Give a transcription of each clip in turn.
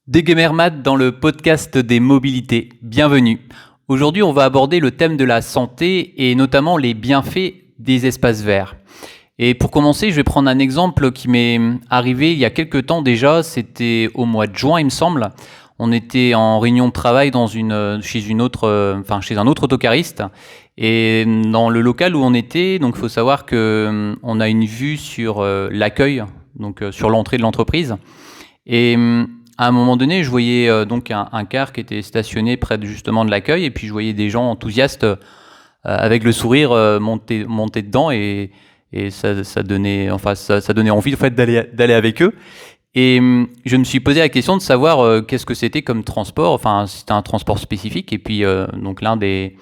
Degemermat dans le podcast des mobilités. Bienvenue. Aujourd'hui, on va aborder le thème de la santé et notamment les bienfaits des espaces verts. Et pour commencer, je vais prendre un exemple qui m'est arrivé il y a quelques temps déjà. C'était au mois de juin, il me semble. On était en réunion de travail chez un autre autocariste. Et dans le local où on était, donc il faut savoir que on a une vue sur l'accueil, donc sur l'entrée de l'entreprise. Et à un moment donné, je voyais donc un car qui était stationné près justement de l'accueil, et puis je voyais des gens enthousiastes avec le sourire monter dedans, et ça donnait envie en fait d'aller avec eux. Et je me suis posé la question de savoir qu'est-ce que c'était comme transport, enfin c'était un transport spécifique, et puis donc l'un des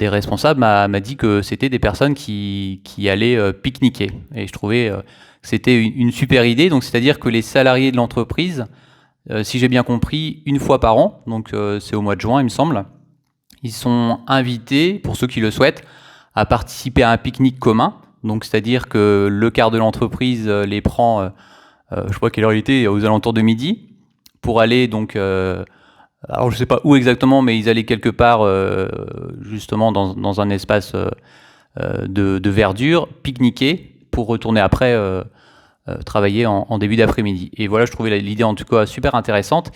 responsables m'a dit que c'était des personnes qui allaient pique-niquer, et je trouvais que c'était une super idée. Donc c'est-à-dire que les salariés de l'entreprise, si j'ai bien compris, une fois par an, donc c'est au mois de juin il me semble, ils sont invités, pour ceux qui le souhaitent, à participer à un pique-nique commun. Donc c'est-à-dire que le car de l'entreprise les prend, je crois quelle heure il était, aux alentours de midi, pour aller donc, alors je sais pas où exactement, mais ils allaient quelque part justement dans un espace de verdure, pique-niquer, pour retourner après travailler en début d'après-midi. Et voilà, je trouvais l'idée en tout cas super intéressante.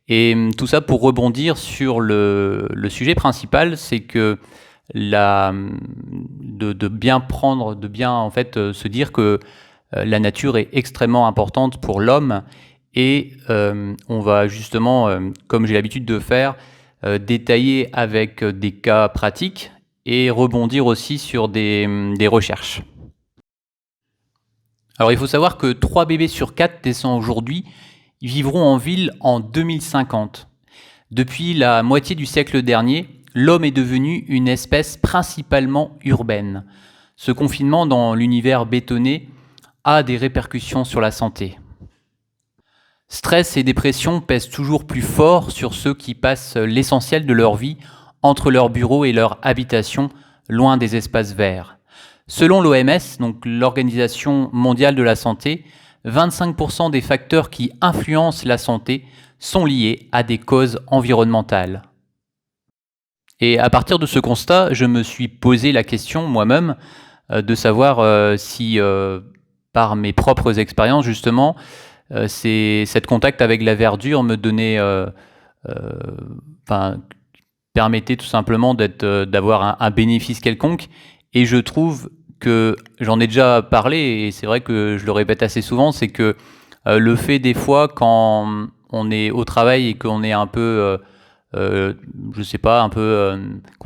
Et tout ça pour rebondir sur le sujet principal, c'est que de bien en fait se dire que la nature est extrêmement importante pour l'homme, et on va justement, comme j'ai l'habitude de faire, détailler avec des cas pratiques et rebondir aussi sur des recherches. Alors il faut savoir que 3 bébés sur 4 naissants aujourd'hui vivront en ville en 2050. Depuis la moitié du siècle dernier, l'homme est devenu une espèce principalement urbaine. Ce confinement dans l'univers bétonné a des répercussions sur la santé. Stress et dépression pèsent toujours plus fort sur ceux qui passent l'essentiel de leur vie entre leur bureau et leur habitation, loin des espaces verts. Selon l'OMS, donc l'Organisation mondiale de la santé, 25% des facteurs qui influencent la santé sont liés à des causes environnementales. Et à partir de ce constat, je me suis posé la question moi-même de savoir si, par mes propres expériences justement, cette contact avec la verdure me donnait, permettait tout simplement d'avoir un bénéfice quelconque. Et je trouve que, j'en ai déjà parlé, et c'est vrai que je le répète assez souvent, c'est que le fait des fois quand on est au travail et qu'on est un peu, qu'on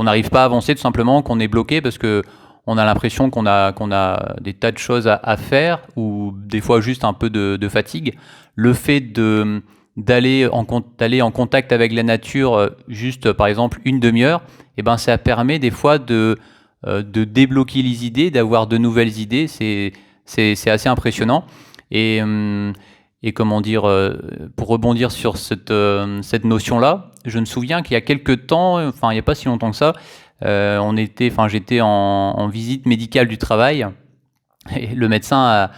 n'arrive pas à avancer tout simplement, qu'on est bloqué parce que on a l'impression qu'on a des tas de choses à faire, ou des fois juste un peu de fatigue. Le fait d'aller en contact avec la nature, juste par exemple une demi-heure, et ben ça permet des fois de débloquer les idées, d'avoir de nouvelles idées. C'est assez impressionnant. Et comment dire, pour rebondir sur cette notion-là, je me souviens qu'il y a quelques temps, il n'y a pas si longtemps que ça, j'étais en visite médicale du travail, et le médecin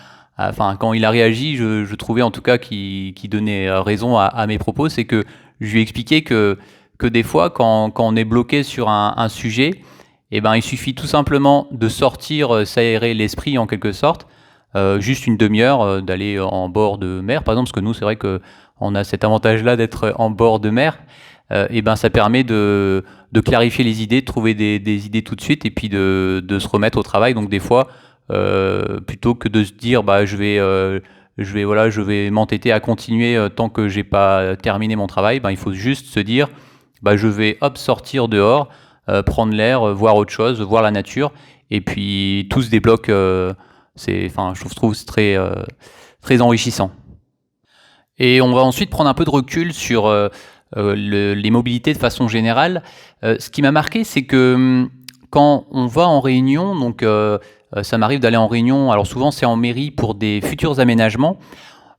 quand il a réagi, je trouvais en tout cas qu'il donnait raison à mes propos. C'est que je lui expliquais que des fois, quand on est bloqué sur un sujet, eh ben, il suffit tout simplement de sortir, s'aérer l'esprit en quelque sorte, juste une demi-heure, d'aller en bord de mer, par exemple, parce que nous, c'est vrai qu'on a cet avantage-là d'être en bord de mer. Et ben, ça permet de clarifier les idées, de trouver des idées tout de suite, et puis de se remettre au travail. Donc des fois, plutôt que de se dire je vais m'entêter à continuer tant que j'ai pas terminé mon travail, il faut juste se dire je vais sortir dehors, prendre l'air, voir autre chose, voir la nature, et puis tout se débloque. Je trouve très très enrichissant. Et on va ensuite prendre un peu de recul sur les mobilités de façon générale. Ce qui m'a marqué, c'est que quand on va en réunion, donc ça m'arrive d'aller en réunion, alors souvent c'est en mairie pour des futurs aménagements,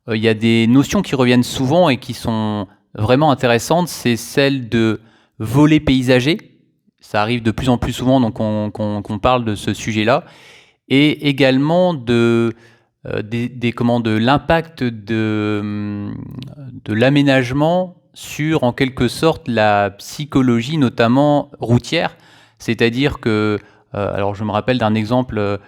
il y a des notions qui reviennent souvent et qui sont vraiment intéressantes, c'est celle de volet paysager. Ça arrive de plus en plus souvent, donc qu'on parle de ce sujet-là, et également de l'impact de l'aménagement sur, en quelque sorte, la psychologie, notamment routière. C'est-à-dire que, alors je me rappelle d'un exemple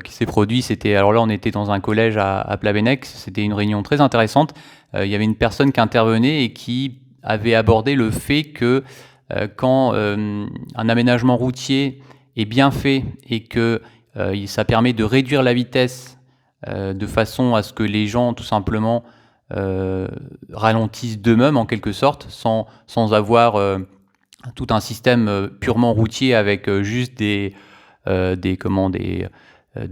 qui s'est produit, alors là on était dans un collège à Plabennec, c'était une réunion très intéressante. Il y avait une personne qui intervenait et qui avait abordé le fait que quand un aménagement routier est bien fait et que ça permet de réduire la vitesse de façon à ce que les gens tout simplement ralentissent d'eux-mêmes en quelque sorte, sans avoir tout un système purement routier avec juste des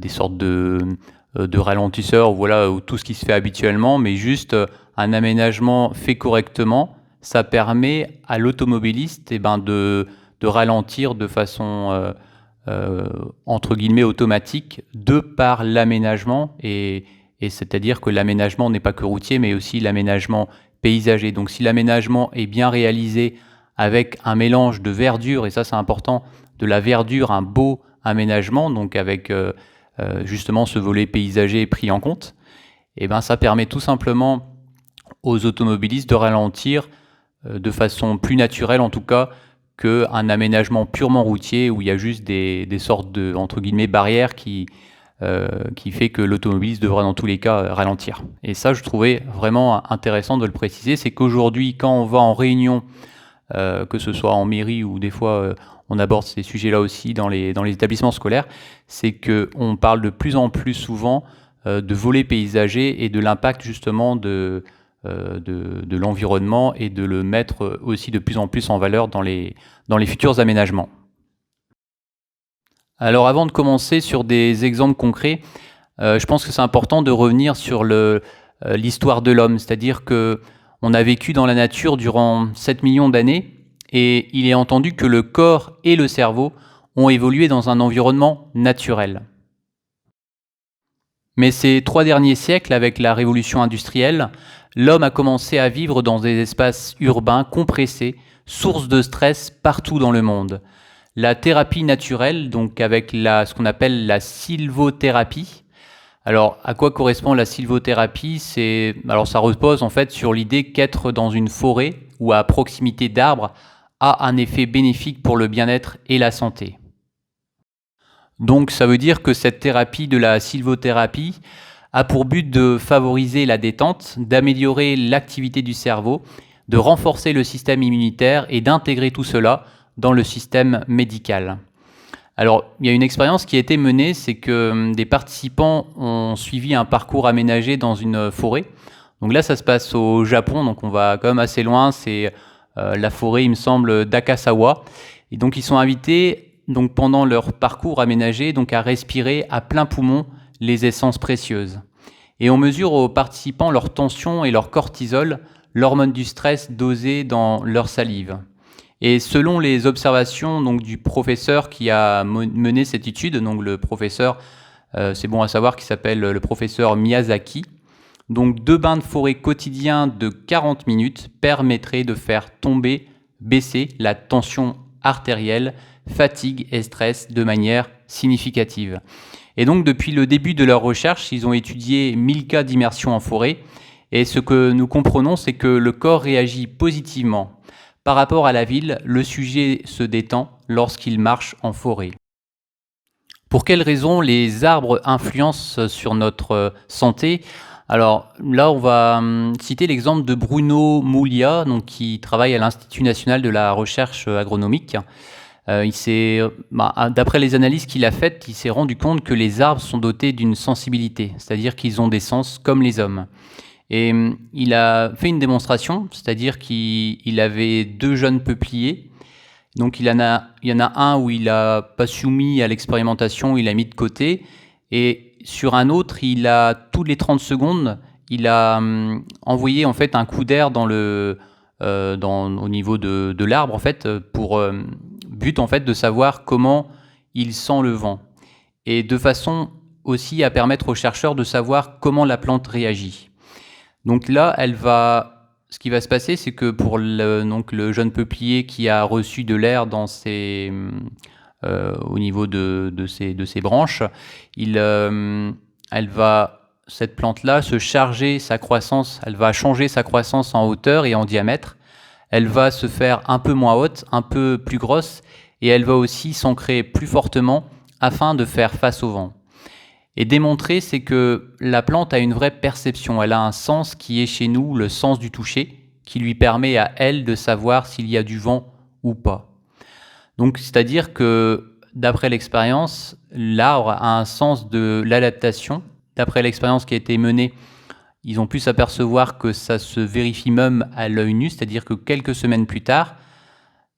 sortes de ralentisseurs, voilà, ou tout ce qui se fait habituellement, mais juste un aménagement fait correctement, ça permet à l'automobiliste de ralentir de façon entre guillemets automatique de par l'aménagement, et c'est-à-dire que l'aménagement n'est pas que routier, mais aussi l'aménagement paysager. Donc si l'aménagement est bien réalisé avec un mélange de verdure, et ça c'est important, de la verdure, un beau aménagement, donc avec justement ce volet paysager pris en compte, et ça permet tout simplement aux automobilistes de ralentir de façon plus naturelle en tout cas qu'un aménagement purement routier où il y a juste des sortes de, entre guillemets, barrières qui fait que l'automobiliste devra dans tous les cas ralentir. Et ça, je trouvais vraiment intéressant de le préciser, c'est qu'aujourd'hui, quand on va en réunion, que ce soit en mairie ou des fois on aborde ces sujets-là aussi dans les établissements scolaires, c'est qu'on parle de plus en plus souvent de volets paysagers et de l'impact justement de l'environnement et de le mettre aussi de plus en plus en valeur dans les futurs aménagements. Alors avant de commencer sur des exemples concrets, je pense que c'est important de revenir sur l'histoire de l'homme, c'est-à-dire qu'on a vécu dans la nature durant 7 millions d'années et il est entendu que le corps et le cerveau ont évolué dans un environnement naturel. Mais ces 3 derniers siècles, avec la révolution industrielle, l'homme a commencé à vivre dans des espaces urbains compressés, source de stress partout dans le monde. La thérapie naturelle, donc avec ce qu'on appelle la sylvothérapie. Alors, à quoi correspond la sylvothérapie ? Alors, ça repose en fait sur l'idée qu'être dans une forêt ou à proximité d'arbres a un effet bénéfique pour le bien-être et la santé. Donc, ça veut dire que cette thérapie de la sylvothérapie a pour but de favoriser la détente, d'améliorer l'activité du cerveau, de renforcer le système immunitaire et d'intégrer tout cela dans le système médical. Alors, il y a une expérience qui a été menée, c'est que des participants ont suivi un parcours aménagé dans une forêt. Donc là, ça se passe au Japon, donc on va quand même assez loin, c'est la forêt, il me semble, d'Akasawa. Et donc, ils sont invités, donc, pendant leur parcours aménagé, donc, à respirer à plein poumon les essences précieuses. Et on mesure aux participants leur tension et leur cortisol, l'hormone du stress dosée dans leur salive. Et selon les observations donc, du professeur qui a mené cette étude, donc le professeur, c'est bon à savoir, qui s'appelle le professeur Miyazaki, donc 2 bains de forêt quotidiens de 40 minutes permettraient de faire baisser la tension artérielle, fatigue et stress de manière significative. Et donc depuis le début de leur recherche, ils ont étudié 1000 cas d'immersion en forêt, et ce que nous comprenons, c'est que le corps réagit positivement. Par rapport à la ville, le sujet se détend lorsqu'il marche en forêt. Pour quelles raisons les arbres influencent sur notre santé ? Alors là, on va citer l'exemple de Bruno Moulia, donc, qui travaille à l'Institut national de la recherche agronomique. D'après les analyses qu'il a faites, il s'est rendu compte que les arbres sont dotés d'une sensibilité, c'est-à-dire qu'ils ont des sens comme les hommes. Et il a fait une démonstration, c'est-à-dire qu'il avait 2 jeunes peupliers. Donc il y en a un où il n'a pas soumis à l'expérimentation, il a mis de côté. Et sur un autre, toutes les 30 secondes, il a envoyé en fait un coup d'air au niveau de l'arbre, en fait, pour but en fait de savoir comment il sent le vent. Et de façon aussi à permettre aux chercheurs de savoir comment la plante réagit. Donc là, ce qui va se passer, c'est que pour le jeune peuplier qui a reçu de l'air au niveau de ses branches, elle va cette plante-là se charger sa croissance, elle va changer sa croissance en hauteur et en diamètre. Elle va se faire un peu moins haute, un peu plus grosse, et elle va aussi s'ancrer plus fortement afin de faire face au vent. Et démontrer, c'est que la plante a une vraie perception, elle a un sens qui est chez nous le sens du toucher, qui lui permet à elle de savoir s'il y a du vent ou pas. Donc, c'est-à-dire que, d'après l'expérience, l'arbre a un sens de l'adaptation. D'après l'expérience qui a été menée, ils ont pu s'apercevoir que ça se vérifie même à l'œil nu, c'est-à-dire que quelques semaines plus tard,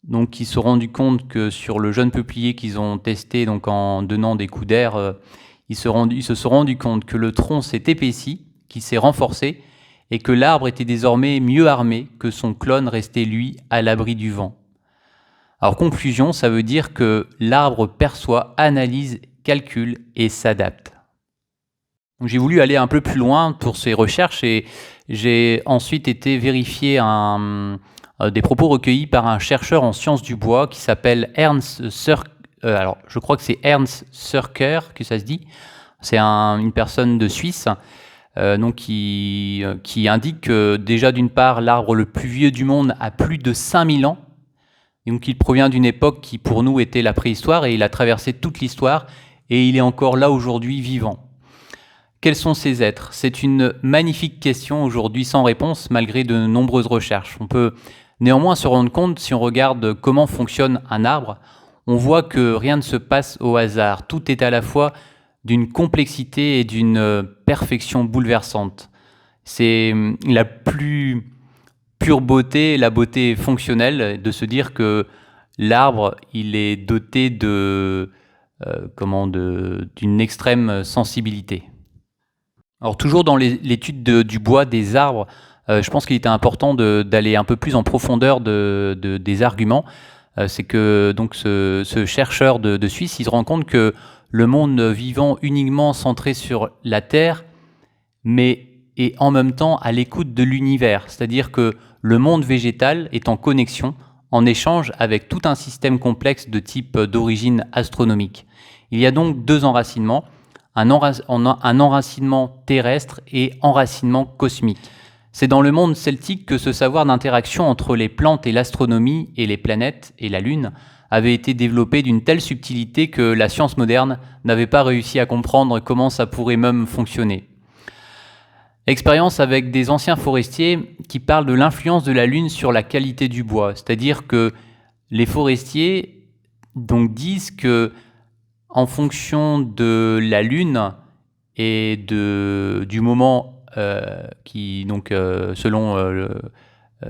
donc ils se sont rendus compte que sur le jeune peuplier qu'ils ont testé, donc en donnant des coups d'air, ils se sont rendus compte que le tronc s'est épaissi, qu'il s'est renforcé, et que l'arbre était désormais mieux armé que son clone resté, lui, à l'abri du vent. Alors conclusion, ça veut dire que l'arbre perçoit, analyse, calcule et s'adapte. J'ai voulu aller un peu plus loin pour ces recherches et j'ai ensuite été vérifier des propos recueillis par un chercheur en sciences du bois qui s'appelle Ernst Surker. Alors, je crois que c'est Ernst Surker que ça se dit. C'est une personne de Suisse donc qui indique que déjà d'une part, l'arbre le plus vieux du monde a plus de 5000 ans. Donc il provient d'une époque qui pour nous était la préhistoire et il a traversé toute l'histoire et il est encore là aujourd'hui vivant. Quels sont ces êtres? C'est une magnifique question aujourd'hui sans réponse malgré de nombreuses recherches. On peut néanmoins se rendre compte, si on regarde comment fonctionne un arbre, on voit que rien ne se passe au hasard. Tout est à la fois d'une complexité et d'une perfection bouleversante. C'est la plus pure beauté, la beauté fonctionnelle, de se dire que l'arbre, il est doté d'une extrême sensibilité. Alors toujours dans l'étude du bois, des arbres, je pense qu'il était important d'aller un peu plus en profondeur des arguments. C'est que donc ce chercheur de Suisse, il se rend compte que le monde vivant uniquement centré sur la Terre, mais est en même temps à l'écoute de l'univers. C'est-à-dire que le monde végétal est en connexion, en échange avec tout un système complexe de type d'origine astronomique. Il y a donc deux enracinements, un enracinement terrestre et enracinement cosmique. C'est dans le monde celtique que ce savoir d'interaction entre les plantes et l'astronomie et les planètes et la Lune avait été développé d'une telle subtilité que la science moderne n'avait pas réussi à comprendre comment ça pourrait même fonctionner. Expérience avec des anciens forestiers qui parlent de l'influence de la Lune sur la qualité du bois, c'est-à-dire que les forestiers donc disent que en fonction de la Lune et du moment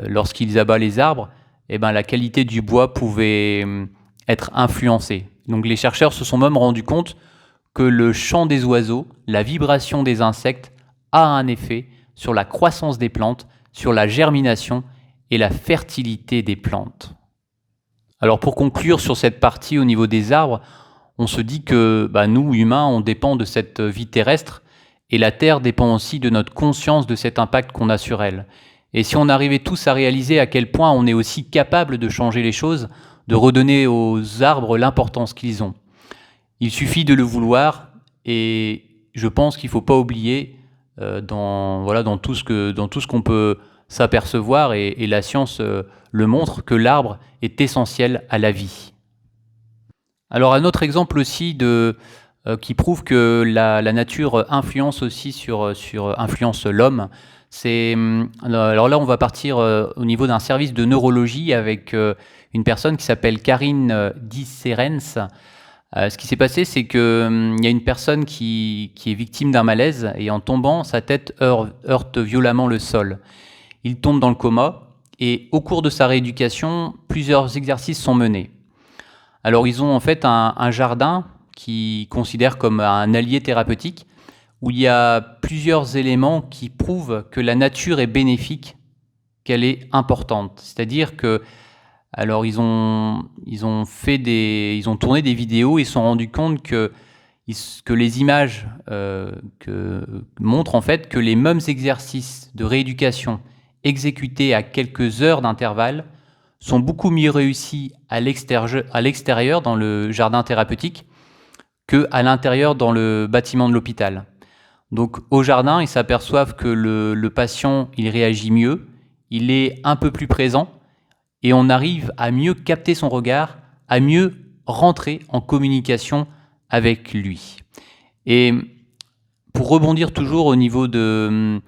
lorsqu'ils abattent les arbres, la qualité du bois pouvait être influencée. Donc les chercheurs se sont même rendus compte que le chant des oiseaux, la vibration des insectes a un effet sur la croissance des plantes, sur la germination et la fertilité des plantes. Alors pour conclure sur cette partie au niveau des arbres, on se dit que nous, humains, on dépend de cette vie terrestre et la Terre dépend aussi de notre conscience de cet impact qu'on a sur elle. Et si on arrivait tous à réaliser à quel point on est aussi capable de changer les choses, de redonner aux arbres l'importance qu'ils ont. Il suffit de le vouloir et je pense qu'il ne faut pas oublier dans tout ce qu'on peut s'apercevoir et la science le montre que l'arbre est essentiel à la vie. Alors un autre exemple aussi qui prouve que la nature influence aussi influence l'homme, alors là on va partir au niveau d'un service de neurologie avec une personne qui s'appelle Karine Disserens. Ce qui s'est passé, c'est qu'il y a une personne qui est victime d'un malaise et en tombant, sa tête heurte violemment le sol. Il tombe dans le coma et au cours de sa rééducation, plusieurs exercices sont menés. Alors ils ont en fait un jardin qu'ils considèrent comme un allié thérapeutique où il y a plusieurs éléments qui prouvent que la nature est bénéfique, qu'elle est importante. C'est-à-dire que alors ils ont tourné des vidéos et se sont rendus compte que les images montrent en fait que les mêmes exercices de rééducation exécutés à quelques heures d'intervalle sont beaucoup mieux réussis à l'extérieur dans le jardin thérapeutique qu'à l'intérieur dans le bâtiment de l'hôpital. Donc au jardin, ils s'aperçoivent que le patient, il réagit mieux, il est un peu plus présent et on arrive à mieux capter son regard, à mieux rentrer en communication avec lui. Et pour rebondir toujours au niveau des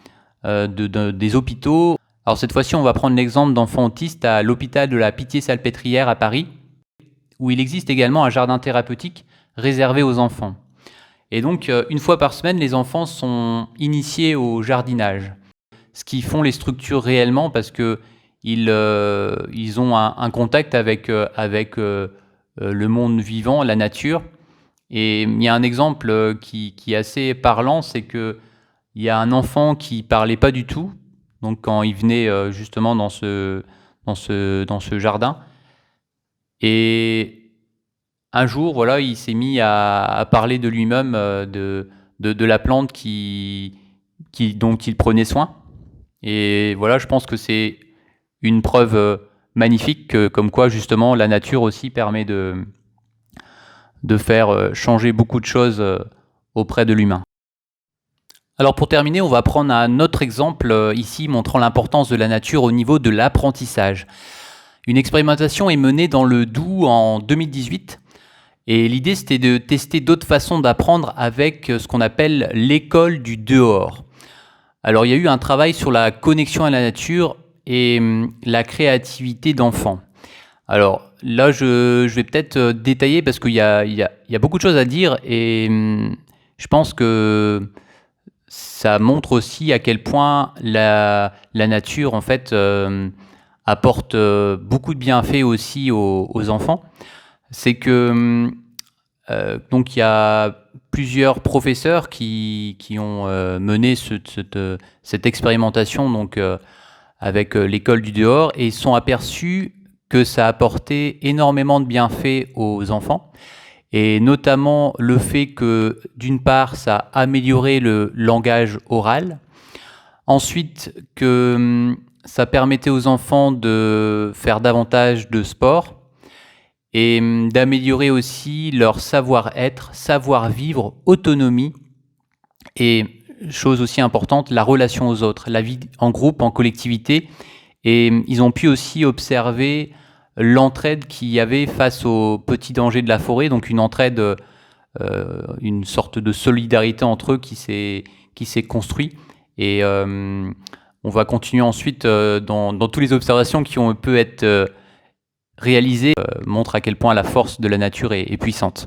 hôpitaux, alors cette fois-ci, on va prendre l'exemple d'enfants autistes à l'hôpital de la Pitié-Salpêtrière à Paris, où il existe également un jardin thérapeutique réservé aux enfants. Et donc, une fois par semaine, les enfants sont initiés au jardinage. Ce qui font les structures réellement, parce que ils ont un contact avec le monde vivant, la nature. Et il y a un exemple qui est assez parlant, c'est que il y a un enfant qui parlait pas du tout, donc quand il venait justement dans ce jardin, et un jour, voilà, il s'est mis à parler de lui-même, de la plante dont il prenait soin. Et voilà, je pense que c'est une preuve magnifique comme quoi justement la nature aussi permet de faire changer beaucoup de choses auprès de l'humain. Alors pour terminer, on va prendre un autre exemple ici montrant l'importance de la nature au niveau de l'apprentissage. Une expérimentation est menée dans le Doubs en 2018 et l'idée c'était de tester d'autres façons d'apprendre avec ce qu'on appelle l'école du dehors. Alors il y a eu un travail sur la connexion à la nature et la créativité d'enfants. Alors là, je vais peut-être détailler parce qu'il y a beaucoup de choses à dire et je pense que ça montre aussi à quel point la nature en fait apporte beaucoup de bienfaits aussi aux enfants. C'est que donc il y a plusieurs professeurs qui ont mené cette expérimentation donc avec l'école du dehors et ils sont aperçus que ça apportait énormément de bienfaits aux enfants et notamment le fait que d'une part ça a amélioré le langage oral, ensuite que ça permettait aux enfants de faire davantage de sport et d'améliorer aussi leur savoir-être, savoir-vivre, autonomie et, chose aussi importante, la relation aux autres, la vie en groupe, en collectivité. Et ils ont pu aussi observer l'entraide qu'il y avait face aux petits dangers de la forêt, donc une entraide, une sorte de solidarité entre eux qui s'est construit. Et on va continuer ensuite dans toutes les observations qui ont pu être réalisées, montrent à quel point la force de la nature est puissante.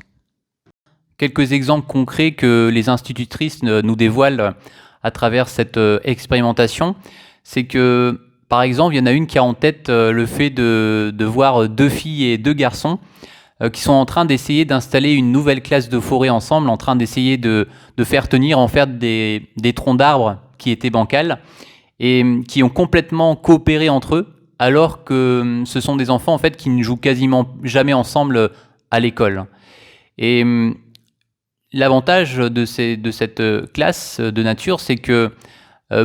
Quelques exemples concrets que les institutrices nous dévoilent à travers cette expérimentation, c'est que par exemple, il y en a une qui a en tête le fait de voir deux filles et deux garçons qui sont en train d'essayer d'installer une nouvelle classe de forêt ensemble, en train d'essayer de faire tenir en fait des troncs d'arbres qui étaient bancals et qui ont complètement coopéré entre eux, alors que ce sont des enfants en fait qui ne jouent quasiment jamais ensemble à l'école. Et l'avantage de cette classe de nature, c'est que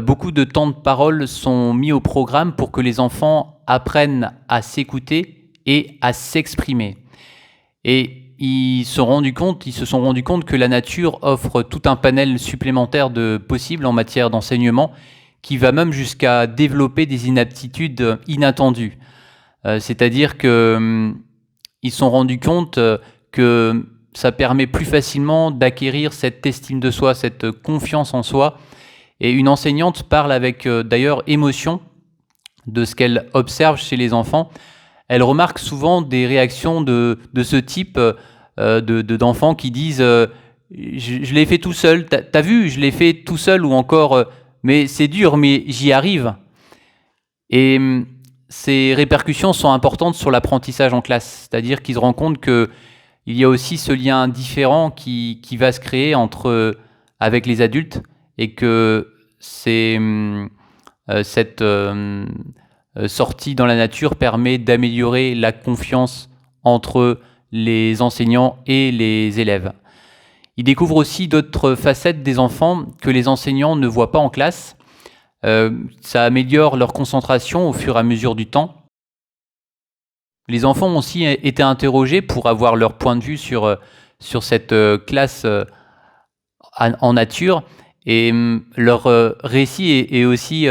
beaucoup de temps de parole sont mis au programme pour que les enfants apprennent à s'écouter et à s'exprimer. Et ils se sont rendus compte que la nature offre tout un panel supplémentaire de possibles en matière d'enseignement qui va même jusqu'à développer des inaptitudes inattendues. C'est-à-dire qu'ils se sont rendus compte que ça permet plus facilement d'acquérir cette estime de soi, cette confiance en soi. Et une enseignante parle avec d'ailleurs émotion de ce qu'elle observe chez les enfants. Elle remarque souvent des réactions de ce type d'enfants qui disent je l'ai fait tout seul, t'as vu, je l'ai fait tout seul, ou encore mais c'est dur, mais j'y arrive. Et ces répercussions sont importantes sur l'apprentissage en classe, c'est-à-dire qu'ils se rendent compte qu'il y a aussi ce lien différent qui va se créer avec les adultes, et que cette sortie dans la nature permet d'améliorer la confiance entre les enseignants et les élèves. Ils découvrent aussi d'autres facettes des enfants que les enseignants ne voient pas en classe. Ça améliore leur concentration au fur et à mesure du temps. Les enfants ont aussi été interrogés pour avoir leur point de vue sur cette classe en nature, Et leur récit est aussi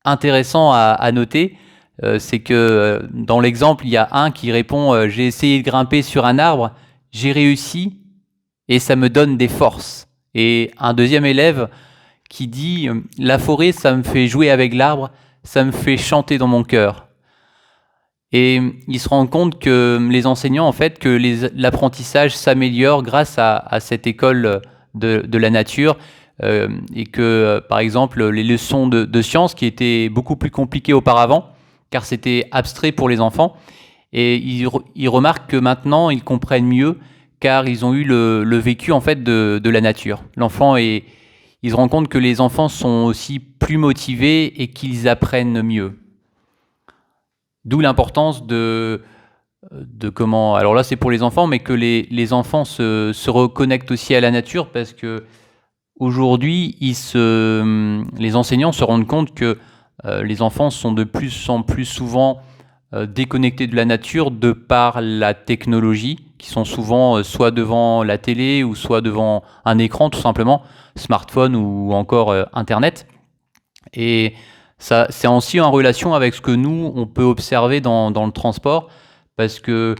intéressant à noter. C'est que dans l'exemple, il y a un qui répond j'ai essayé de grimper sur un arbre, j'ai réussi et ça me donne des forces. Et un deuxième élève qui dit la forêt, ça me fait jouer avec l'arbre, ça me fait chanter dans mon cœur. Et ils se rendent compte que les enseignants, en fait, que l'apprentissage s'améliore grâce à cette école de la nature, et que, par exemple, les leçons de sciences qui étaient beaucoup plus compliquées auparavant, car c'était abstrait pour les enfants, et ils remarquent que maintenant, ils comprennent mieux, car ils ont eu le vécu, en fait, de la nature. Ils se rendent compte que les enfants sont aussi plus motivés et qu'ils apprennent mieux. D'où l'importance de comment... Alors là, c'est pour les enfants, mais que les enfants se reconnectent aussi à la nature, parce que aujourd'hui, les enseignants se rendent compte que les enfants sont de plus en plus souvent déconnectés de la nature de par la technologie, qui sont souvent soit devant la télé ou soit devant un écran, tout simplement, smartphone ou encore Internet. Et ça, c'est aussi en relation avec ce que nous, on peut observer dans le transport, parce que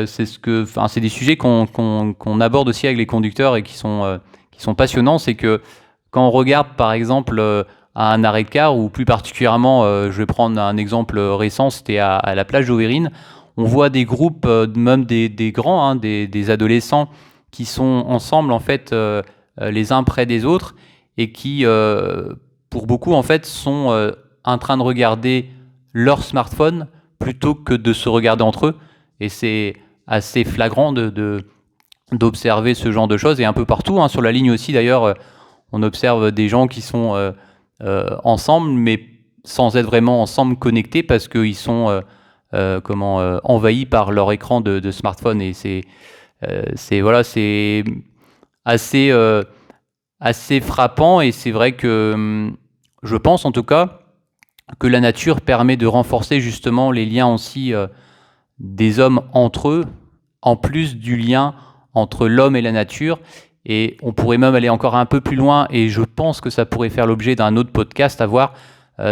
c'est des sujets qu'on aborde aussi avec les conducteurs et qui sont passionnants. C'est que quand on regarde, par exemple, à un arrêt de car, ou plus particulièrement, je vais prendre un exemple récent, c'était à la plage d'Auvergne, on voit des groupes, même des grands, hein, des adolescents, qui sont ensemble, en fait, les uns près des autres, et qui... pour beaucoup, en fait, sont en train de regarder leur smartphone plutôt que de se regarder entre eux. Et c'est assez flagrant d'observer ce genre de choses. Et un peu partout, hein, sur la ligne aussi, d'ailleurs, on observe des gens qui sont ensemble, mais sans être vraiment ensemble connectés, parce qu'ils sont envahis par leur écran de smartphone. Et c'est assez frappant, et c'est vrai que je pense en tout cas que la nature permet de renforcer justement les liens aussi des hommes entre eux, en plus du lien entre l'homme et la nature. Et on pourrait même aller encore un peu plus loin, et je pense que ça pourrait faire l'objet d'un autre podcast à voir,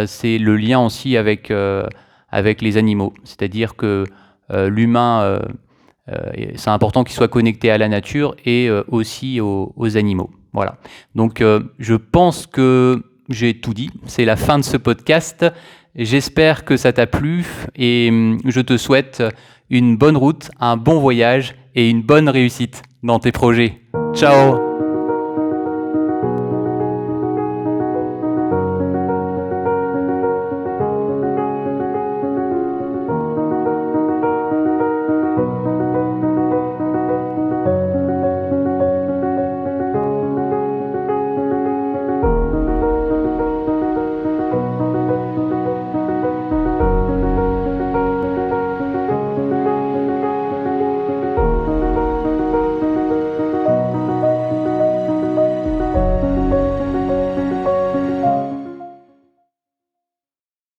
c'est le lien aussi avec les animaux. C'est-à-dire que l'humain, c'est important qu'il soit connecté à la nature et aussi aux animaux. Voilà. Donc je pense que j'ai tout dit. C'est la fin de ce podcast. J'espère que ça t'a plu, et je te souhaite une bonne route, un bon voyage et une bonne réussite dans tes projets. Ciao!